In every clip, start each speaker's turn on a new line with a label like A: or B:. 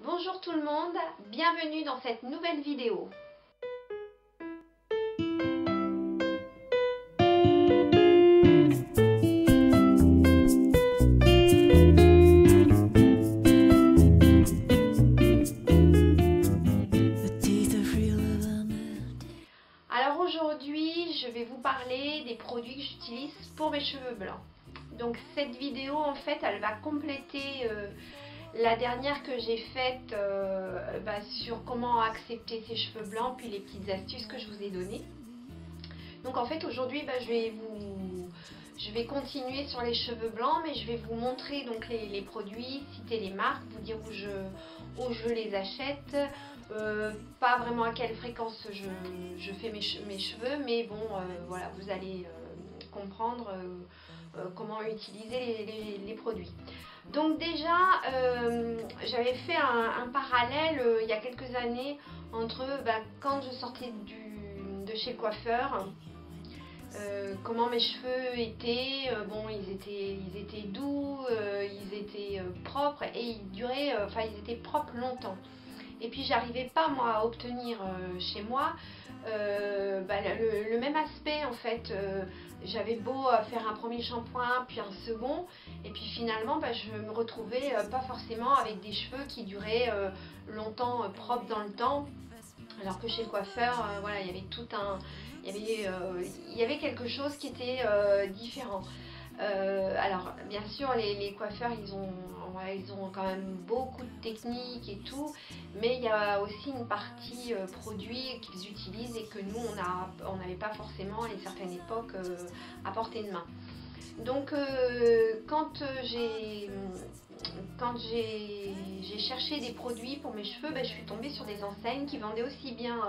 A: Bonjour tout le monde, bienvenue dans cette nouvelle vidéo. Alors aujourd'hui, je vais vous parler des produits que j'utilise pour mes cheveux blancs. Donc cette vidéo en fait, elle va compléter la dernière que j'ai faite sur comment accepter ses cheveux blancs, puis les petites astuces que je vous ai données. Donc en fait aujourd'hui je vais continuer sur les cheveux blancs, mais je vais vous montrer donc les produits, citer les marques, vous dire où je les achète, pas vraiment à quelle fréquence je fais mes cheveux, mais bon voilà, vous allez comprendre comment utiliser les produits. Donc déjà, j'avais fait un parallèle il y a quelques années entre quand je sortais de chez le coiffeur, comment mes cheveux étaient. Bon, ils étaient doux, ils étaient propres et ils duraient, ils étaient propres longtemps. Et puis j'arrivais pas moi à obtenir chez moi le même aspect en fait. J'avais beau faire un premier shampoing puis un second, et puis finalement je me retrouvais pas forcément avec des cheveux qui duraient longtemps propres dans le temps, alors que chez le coiffeur voilà, il y avait tout un il y avait quelque chose qui était différent. Alors bien sûr les coiffeurs ils ont quand même beaucoup de techniques et tout, mais il y a aussi une partie produits qu'ils utilisent et que nous on n'avait pas forcément à une certaine époque à portée de main. Donc quand j'ai cherché des produits pour mes cheveux, je suis tombée sur des enseignes qui vendaient aussi bien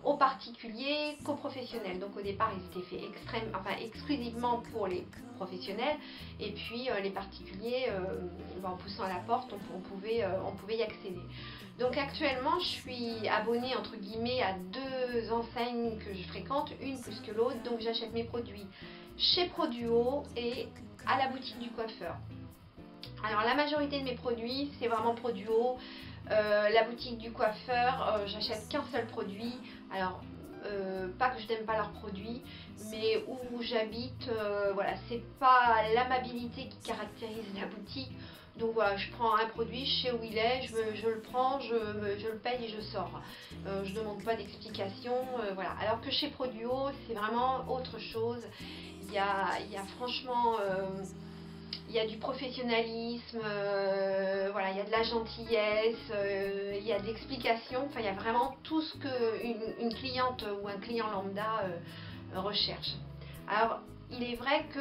A: aux particuliers qu'aux professionnels. Donc au départ ils étaient faits exclusivement pour les professionnels, et puis les particuliers, en poussant à la porte on pouvait y accéder. Donc actuellement je suis abonnée entre guillemets à deux enseignes que je fréquente, une plus que l'autre. Donc j'achète mes produits chez Produo et à la boutique du coiffeur. Alors la majorité de mes produits c'est vraiment Produo. La boutique du coiffeur, j'achète qu'un seul produit. Alors pas que je n'aime pas leurs produits, mais où j'habite, voilà, c'est pas l'amabilité qui caractérise la boutique. Donc voilà, je prends un produit, je sais où il est, je le prends, je le paye et je sors. Je ne demande pas d'explication, voilà. Alors que chez Produo, c'est vraiment autre chose. Il y a franchement il y a du professionnalisme, voilà, il y a de la gentillesse, il y a de l'explication, il y a vraiment tout ce qu'une cliente ou un client lambda recherche. Alors il est vrai que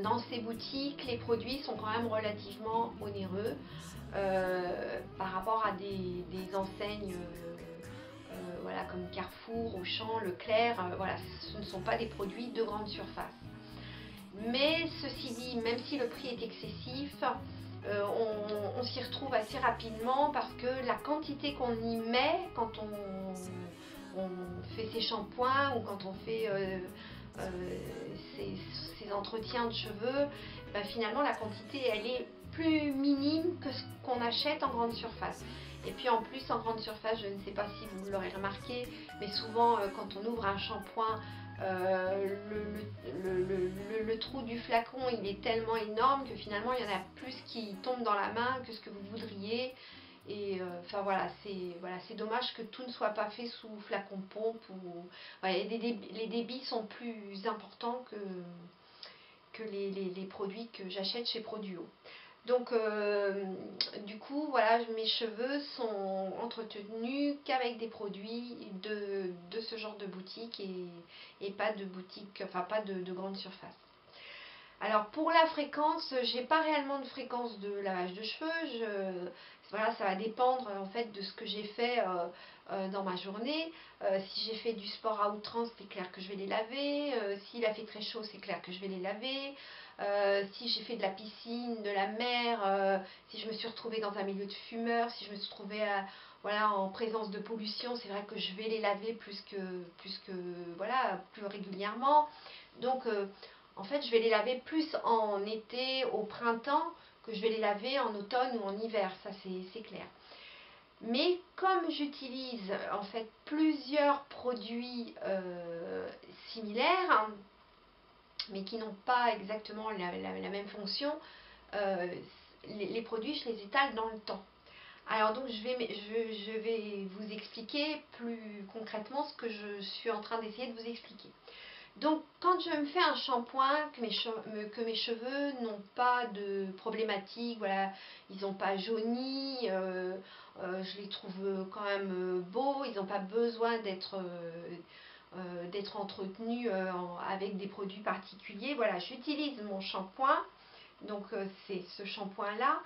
A: dans ces boutiques les produits sont quand même relativement onéreux par rapport à des enseignes voilà, comme Carrefour, Auchan, Leclerc. Voilà, ce ne sont pas des produits de grande surface. Mais ceci dit, même si le prix est excessif, on s'y retrouve assez rapidement parce que la quantité qu'on y met quand on fait ses shampoings ou quand on fait ses entretiens de cheveux, finalement la quantité elle est plus minime que ce qu'on achète en grande surface. Et puis en plus en grande surface, je ne sais pas si vous l'aurez remarqué, mais souvent quand on ouvre un shampoing, le trou du flacon il est tellement énorme que finalement il y en a plus qui tombent dans la main que ce que vous voudriez. Et voilà, c'est dommage que tout ne soit pas fait sous flacon pompe. Les débits sont plus importants que les produits que j'achète chez Produo. Donc du coup voilà, mes cheveux sont entretenus qu'avec des produits de ce genre de boutique et pas de boutique, pas de grande surface. Alors pour la fréquence, j'ai pas réellement de fréquence de lavage de cheveux. Voilà, ça va dépendre en fait de ce que j'ai fait dans ma journée. Si j'ai fait du sport à outrance, c'est clair que je vais les laver. S'il a fait très chaud, c'est clair que je vais les laver. Si j'ai fait de la piscine, de la mer, si je me suis retrouvée dans un milieu de fumeurs, si je me suis retrouvée voilà, en présence de pollution, c'est vrai que je vais les laver plus régulièrement. Donc en fait je vais les laver plus en été, au printemps, que je vais les laver en automne ou en hiver, ça c'est clair. Mais comme j'utilise en fait plusieurs produits similaires, hein, mais qui n'ont pas exactement la même fonction, euh, les produits, je les étale dans le temps. Alors donc je vais vous expliquer plus concrètement ce que je suis en train d'essayer de vous expliquer. Donc quand je me fais un shampoing, que mes cheveux n'ont pas de problématique, voilà, ils n'ont pas jauni, je les trouve quand même beaux, ils n'ont pas besoin d'être entretenus avec des produits particuliers. Voilà, j'utilise mon shampoing, donc c'est ce shampoing là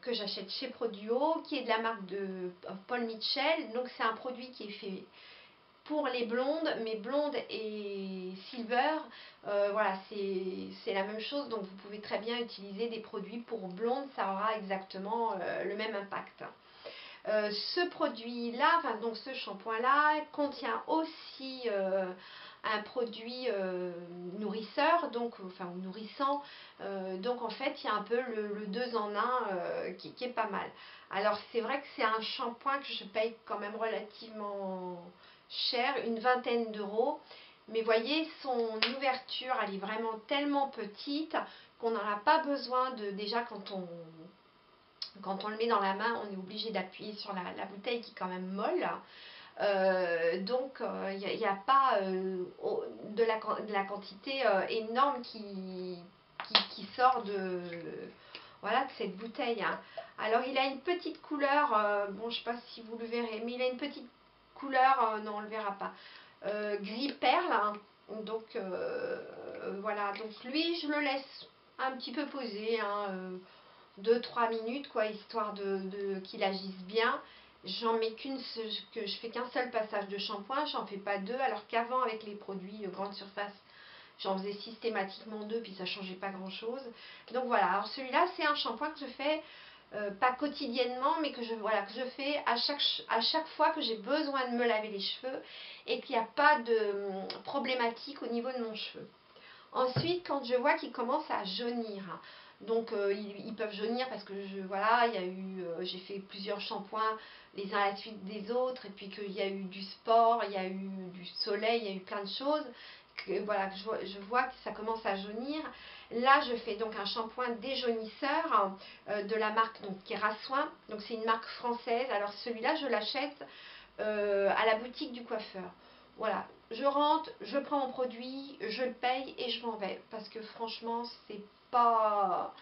A: que j'achète chez Produo, qui est de la marque de Paul Mitchell. Donc c'est un produit qui est fait pour les blondes, mais blondes et silver, voilà, c'est la même chose. Donc vous pouvez très bien utiliser des produits pour blondes, ça aura exactement le même impact. Ce produit-là, enfin, donc ce shampoing-là, contient aussi un produit nourrisseur, donc, enfin, ou nourrissant. Donc en fait, il y a un peu le 2 en 1 qui est pas mal. Alors c'est vrai que c'est un shampoing que je paye quand même relativement cher, une vingtaine d'euros. Mais voyez, son ouverture, elle est vraiment tellement petite qu'on n'en a pas besoin de, déjà quand on le met dans la main, on est obligé d'appuyer sur la bouteille qui est quand même molle. Donc il n'y a pas de la quantité énorme qui sort voilà, de cette bouteille, hein. Alors il a une petite couleur, bon je sais pas si vous le verrez, mais il a une petite couleur, non on le verra pas, gris perle, hein. Donc voilà, donc lui je le laisse un petit peu poser, hein, 2-3 minutes, quoi, histoire qu'il agisse bien. J'en mets que je fais qu'un seul passage de shampoing, j'en fais pas deux, alors qu'avant avec les produits grande surface, j'en faisais systématiquement deux, puis ça changeait pas grand chose. Donc voilà, alors celui-là c'est un shampoing que je fais pas quotidiennement, mais que je fais à chaque fois que j'ai besoin de me laver les cheveux et qu'il n'y a pas de problématique au niveau de mon cheveu. Ensuite, quand je vois qu'ils commencent à jaunir, donc ils peuvent jaunir parce que voilà, il y a eu, j'ai fait plusieurs shampoings les uns à la suite des autres, et puis qu'il y a eu du sport, il y a eu du soleil, il y a eu plein de choses, voilà, que je vois que ça commence à jaunir. Là, je fais donc un shampoing déjaunisseur de la marque donc, Kerasoin, donc c'est une marque française. Alors celui-là, je l'achète à la boutique du coiffeur. Voilà, je rentre, je prends mon produit, je le paye et je m'en vais. Parce que franchement, c'est pas...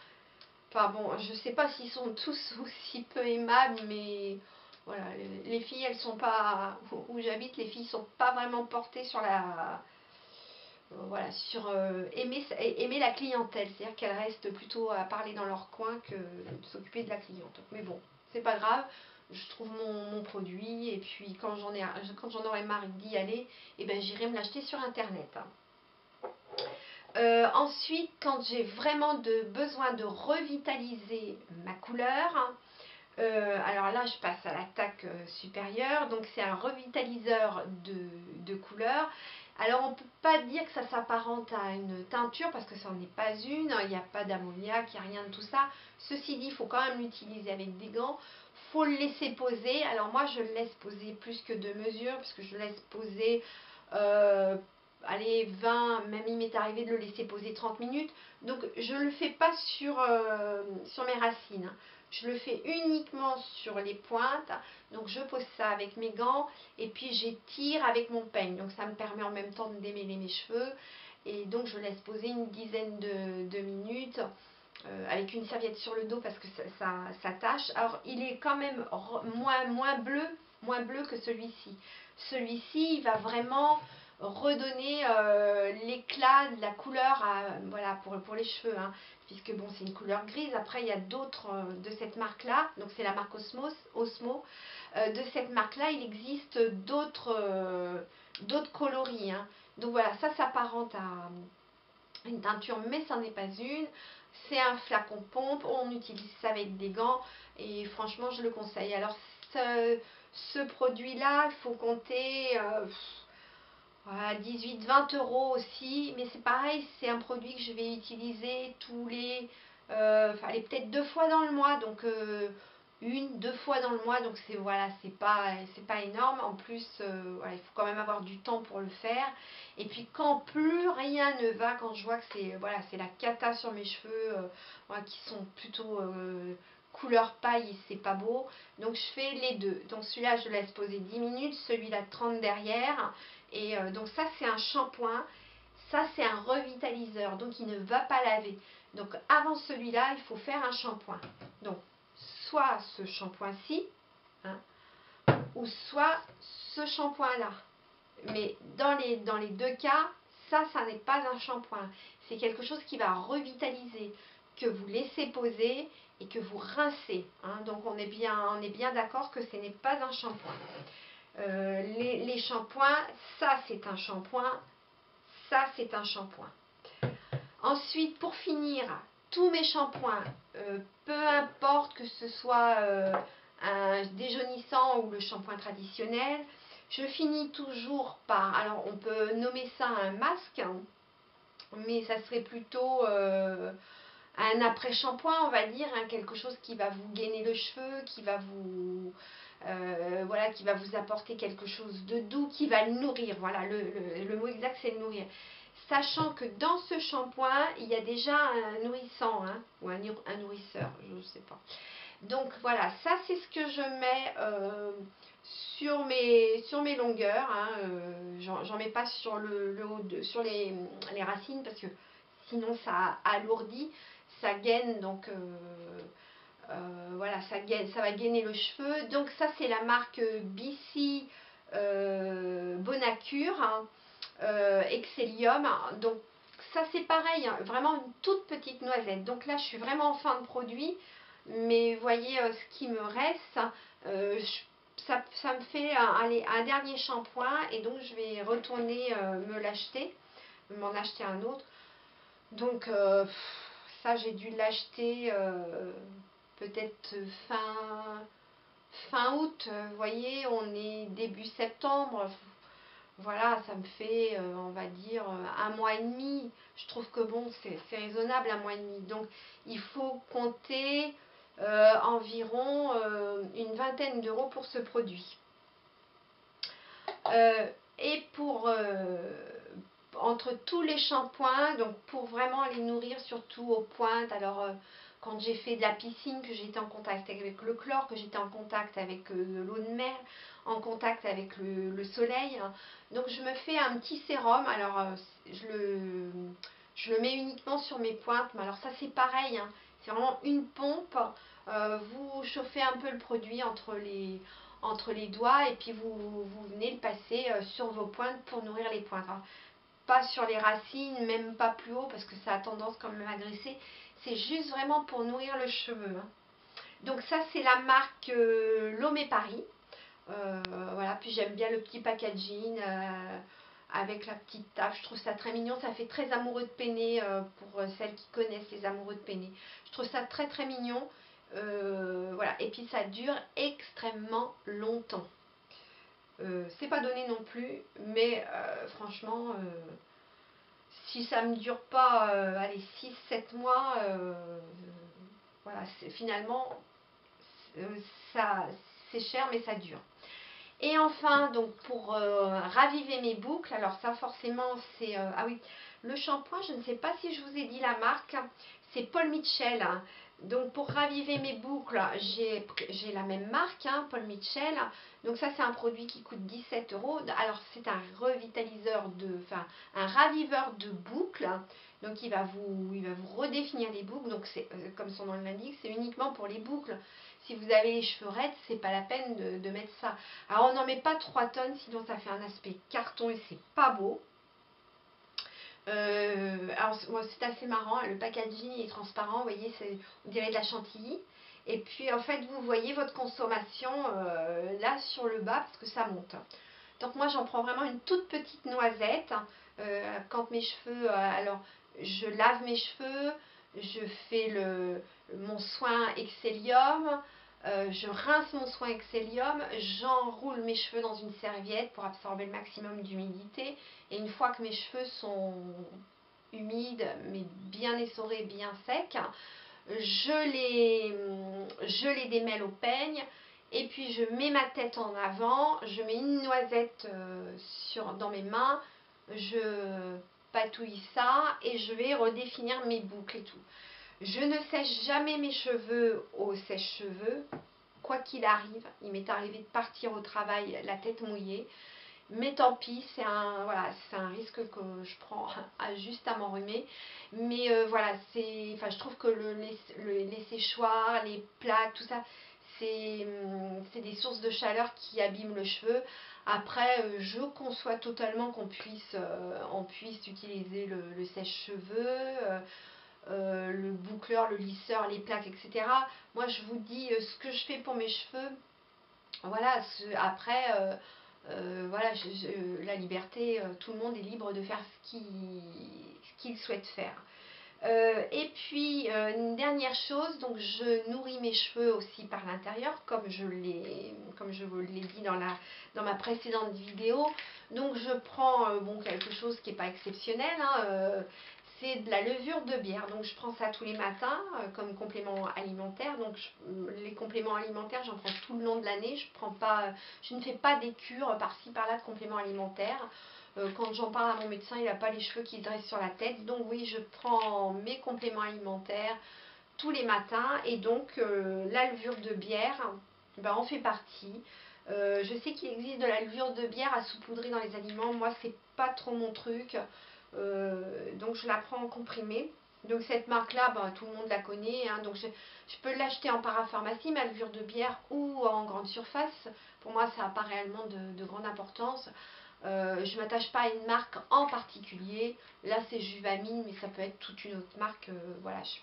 A: Enfin bon, je sais pas s'ils sont tous aussi peu aimables, mais voilà, les filles, elles sont pas... Où j'habite, les filles sont pas vraiment portées sur la... Voilà, sur aimer la clientèle. C'est-à-dire qu'elles restent plutôt à parler dans leur coin que de s'occuper de la cliente. Mais bon, c'est pas grave, je trouve mon produit et puis quand j'en aurai marre d'y aller, et ben j'irai me l'acheter sur internet. Ensuite, quand j'ai vraiment besoin de revitaliser ma couleur, alors là je passe à l'attaque supérieure, donc c'est un revitaliseur de couleur. Alors on ne peut pas dire que ça s'apparente à une teinture parce que ça n'en est pas une, il n'y a pas d'ammoniac, il n'y a rien de tout ça. Ceci dit, il faut quand même l'utiliser avec des gants, il faut le laisser poser. Alors moi je le laisse poser plus que de mesure parce que je le laisse poser, allez 20, même il m'est arrivé de le laisser poser 30 minutes. Donc je ne le fais pas sur mes racines, hein. Je le fais uniquement sur les pointes, donc je pose ça avec mes gants et puis j'étire avec mon peigne, donc ça me permet en même temps de démêler mes cheveux et donc je laisse poser une dizaine de minutes avec une serviette sur le dos parce que ça tâche. Alors il est quand même moins bleu que celui-ci. Celui-ci il va vraiment redonner l'éclat de la couleur voilà, pour les cheveux, hein, puisque bon c'est une couleur grise. Après il y a d'autres de cette marque là, donc c'est la marque Osmo. De cette marque là il existe d'autres coloris, hein. Donc voilà, ça s'apparente à une teinture mais ça n'est pas une, c'est un flacon pompe, on utilise ça avec des gants et franchement je le conseille. Alors ce produit là il faut compter voilà, 18-20 euros aussi, mais c'est pareil, c'est un produit que je vais utiliser tous les allez, peut-être 2 fois dans le mois, donc 1, 2 fois dans le mois, donc c'est voilà, c'est pas énorme. En plus, voilà, il faut quand même avoir du temps pour le faire. Et puis quand plus rien ne va, quand je vois que c'est voilà, c'est la cata sur mes cheveux, voilà, qui sont plutôt couleur paille, c'est pas beau. Donc je fais les deux. Donc celui-là, je laisse poser 10 minutes, celui-là 30 derrière. Et donc ça, c'est un shampoing. Ça, c'est un revitaliseur, donc il ne va pas laver. Donc avant celui-là, il faut faire un shampoing. Donc soit ce shampoing-ci, hein, ou soit ce shampoing-là. Mais dans les deux cas, ça n'est pas un shampoing. C'est quelque chose qui va revitaliser, que vous laissez poser et que vous rincez. Hein. Donc on est bien d'accord que ce n'est pas un shampoing. Les shampoings, ça c'est un shampoing, ça c'est un shampoing. Ensuite, pour finir, tous mes shampoings, peu importe que ce soit un déjaunissant ou le shampoing traditionnel, je finis toujours par, alors on peut nommer ça un masque, hein, mais ça serait plutôt un après-shampoing, on va dire, hein, quelque chose qui va vous gainer le cheveu, qui va vous voilà, qui va vous apporter quelque chose de doux, qui va le nourrir. Voilà, le mot exact c'est le nourrir. Sachant que dans ce shampoing, il y a déjà un nourrissant, hein, ou un nourrisseur, je ne sais pas. Donc voilà, ça c'est ce que je mets sur mes longueurs. Hein, j'en mets pas sur le haut, sur les racines, parce que sinon ça alourdit, ça gaine, donc voilà, ça va gainer le cheveu. Donc ça c'est la marque BC Bonacure, hein, Excellium. Donc ça c'est pareil, hein, vraiment une toute petite noisette. Donc là je suis vraiment en fin de produit, mais vous voyez ce qui me reste, ça me fait un dernier shampoing, et donc je vais retourner m'en acheter un autre. Donc ça j'ai dû l'acheter peut-être fin août. Vous voyez, on est début septembre. Voilà, ça me fait, on va dire, 1 mois et demi. Je trouve que bon, c'est raisonnable, 1 mois et demi. Donc, il faut compter environ une vingtaine d'euros pour ce produit. Et entre tous les shampoings, donc pour vraiment les nourrir, surtout aux pointes, alors quand j'ai fait de la piscine, que j'étais en contact avec le chlore, que j'étais en contact avec l'eau de mer, en contact avec le soleil, hein. Donc je me fais un petit sérum. Alors je le mets uniquement sur mes pointes, mais alors ça c'est pareil, hein. C'est vraiment une pompe. Vous chauffez un peu le produit entre les doigts, et puis vous venez le passer sur vos pointes pour nourrir les pointes. Alors, pas sur les racines, même pas plus haut, parce que ça a tendance quand même à graisser. C'est juste vraiment pour nourrir le cheveu, hein. Donc ça c'est la marque Lomé Paris. Voilà, puis j'aime bien le petit packaging avec la petite table. Je trouve ça très mignon. Ça fait très amoureux de peiné pour celles qui connaissent les amoureux de peiné. Je trouve ça très très mignon. Voilà, et puis ça dure extrêmement longtemps. C'est pas donné non plus, mais franchement, si ça me dure pas allez, 6 7 mois, voilà, finalement ça c'est cher, mais ça dure. Et enfin, donc pour raviver mes boucles, alors ça forcément c'est ah oui, le shampoing, je ne sais pas si je vous ai dit la marque, c'est Paul Mitchell, hein. Donc pour raviver mes boucles, j'ai la même marque, hein, Paul Mitchell. Donc ça c'est un produit qui coûte 17 euros. Alors c'est un revitaliseur un raviveur de boucles. Donc il va vous redéfinir les boucles. Donc c'est comme son nom l'indique, c'est uniquement pour les boucles. Si vous avez les cheveux raides, c'est pas la peine de mettre ça. Alors on n'en met pas 3 tonnes, sinon ça fait un aspect carton et c'est pas beau. Alors c'est assez marrant, le packaging est transparent, vous voyez, on dirait de la chantilly. Et puis en fait vous voyez votre consommation là sur le bas, parce que ça monte. Donc moi j'en prends vraiment une toute petite noisette. Quand mes cheveux, alors je lave mes cheveux, je fais mon soin Excellium, je rince mon soin Excellium, j'enroule mes cheveux dans une serviette pour absorber le maximum d'humidité. Et une fois que mes cheveux sont humides, mais bien essorés, bien secs, je les démêle au peigne. Et puis je mets ma tête en avant, je mets une noisette dans mes mains, je patouille ça et je vais redéfinir mes boucles et tout. Je ne sèche jamais mes cheveux au sèche-cheveux, quoi qu'il arrive. Il m'est arrivé de partir au travail la tête mouillée. Mais tant pis, voilà, c'est un risque que je prends juste à m'enrhumer. Mais voilà, je trouve que les séchoirs, les plaques, tout ça, c'est des sources de chaleur qui abîment le cheveu. Après, je conçois totalement qu'on puisse utiliser le sèche-cheveux, le boucleur, le lisseur, les plaques, etc. Moi, je vous dis ce que je fais pour mes cheveux. Voilà, après, voilà, la liberté, tout le monde est libre de faire ce qu'il souhaite faire. Et puis, une dernière chose, donc je nourris mes cheveux aussi par l'intérieur, comme je vous l'ai dit dans ma précédente vidéo. Donc, je prends quelque chose qui n'est pas exceptionnel, hein, c'est de la levure de bière. Donc, je prends ça tous les matins comme complément alimentaire. Donc, les compléments alimentaires, j'en prends tout le long de l'année. Je ne fais pas des cures par-ci, par-là de compléments alimentaires. Quand j'en parle à mon médecin, il n'a pas les cheveux qui se dressent sur la tête. Donc oui, je prends mes compléments alimentaires tous les matins. Et donc la levure de bière en fait partie. Je sais qu'il existe de la levure de bière à saupoudrer dans les aliments. Moi, c'est pas trop mon truc. Donc je la prends en comprimé. Donc cette marque-là, tout le monde la connaît. Hein. Donc je peux l'acheter en parapharmacie, ma levure de bière, ou en grande surface. Pour moi, ça n'a pas réellement de grande importance. Je ne m'attache pas à une marque en particulier. Là, c'est Juvamine, mais ça peut être toute une autre marque. Voilà, je suis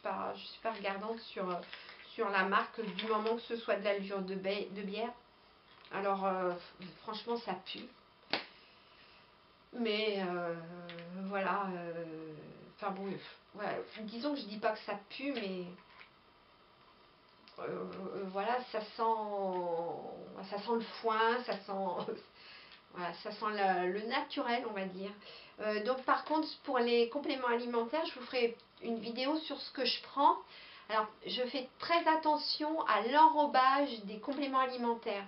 A: pas regardante sur la marque du moment que ce soit de la levure de bière. Alors, franchement, ça pue. Mais voilà. Enfin bon, voilà. Disons que je dis pas que ça pue, mais voilà, ça sent le foin, ça sent. Voilà, ça sent le naturel, on va dire. Donc par contre, pour les compléments alimentaires, je vous ferai une vidéo sur ce que je prends. Alors, je fais très attention à l'enrobage des compléments alimentaires.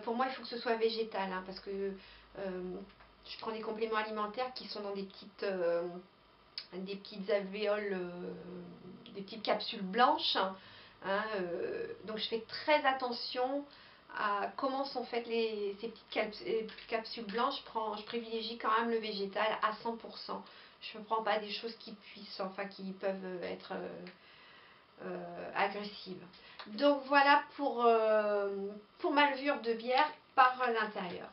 A: Pour moi, il faut que ce soit végétal, hein, parce que je prends des compléments alimentaires qui sont dans des petites alvéoles, des petites capsules blanches. Hein, donc je fais très attention à comment sont faites ces petites capsules blanches. Je privilégie quand même le végétal à 100%. Je ne prends pas des choses qui peuvent être agressives. Donc voilà pour ma levure de bière par l'intérieur.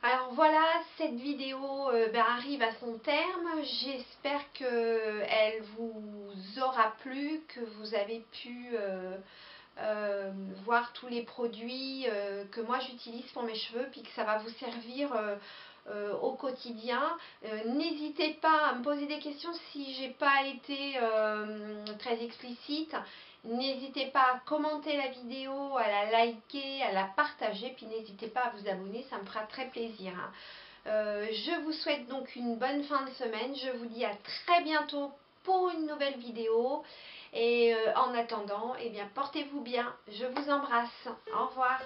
A: Alors voilà, cette vidéo arrive à son terme. J'espère qu'elle vous aura plu, que vous avez pu voir tous les produits que moi j'utilise pour mes cheveux, puis que ça va vous servir au quotidien. N'hésitez pas à me poser des questions si j'ai pas été très explicite. N'hésitez pas à commenter la vidéo, à la liker, à la partager, puis n'hésitez pas à vous abonner, ça me fera très plaisir. Hein. Je vous souhaite donc une bonne fin de semaine. Je vous dis à très bientôt pour une nouvelle vidéo. Et en attendant, eh bien, portez-vous bien. Je vous embrasse. Au revoir.